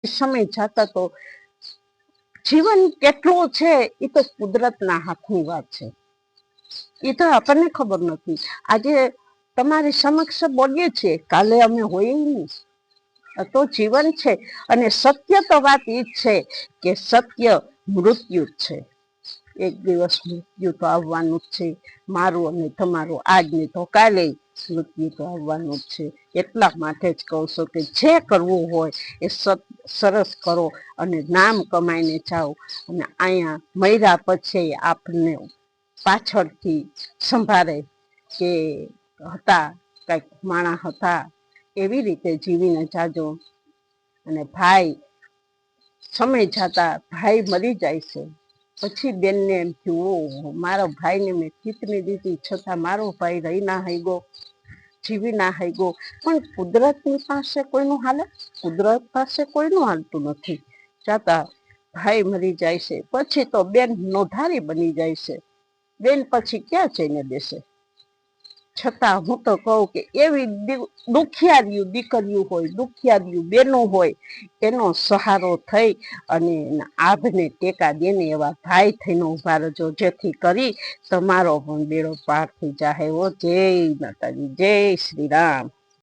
સમય જતા તો જીવન કેટલું છે એ તો કુદરતના હાથની વાત છે, એ તો આપણને ખબર નથી. આજે તમારી સમક્ષ બોલીએ છીએ, કાલે અમે હોઈએ નહીં, તો જીવન છે. અને સત્ય તો વાત એ જ છે કે સત્ય મૃત્યુ જ છે. એક દિવસ મૃત્યુ તો આવવાનું જ છે, મારું અને તમારું આજ ને તો કાલે મૃત્યુ તો આવવાનું જ છે. એટલા માટે જ કહું છું કે જે કરવું હોય એ સરસ કરો અને નામ કમાઈને જાઓ. અને અહીંયા મર્યા પછી આપને પાછળથી સંભાળે કે હતા કંઈક માણા હતા, એવી રીતે જીવીને જાજો. અને ભાઈ સમય જતા ભાઈ મરી જાય છે, પછી બેનને એમ થયું મારા ભાઈને મેં ચીતરી દીધી છતાં મારો ભાઈ રહી ના હૈગો, જીવી ના હૈગો. પણ કુદરતની પાસે કોઈનું હાલે? કુદરત પાસે કોઈનું હાલતું નથી. જતા ભાઈ મરી જાય છે, પછી તો બેન નોધારી બની જાય છે. બેન પછી ક્યાં જઈને બેસે? છતાં હું તો કહું કે એવી દુખિયારીયું દીકરીઓ હોય, દુખિયારીયું બેનો હોય, એનો સહારો થઈ અને આભને ટેકા દેને એવા ભાઈ થઈને ઉભા રહેજો, જેથી કરી તમારો પણ બેડો પાર થઈ જાહે. જય માતાજી, જય શ્રી રામ.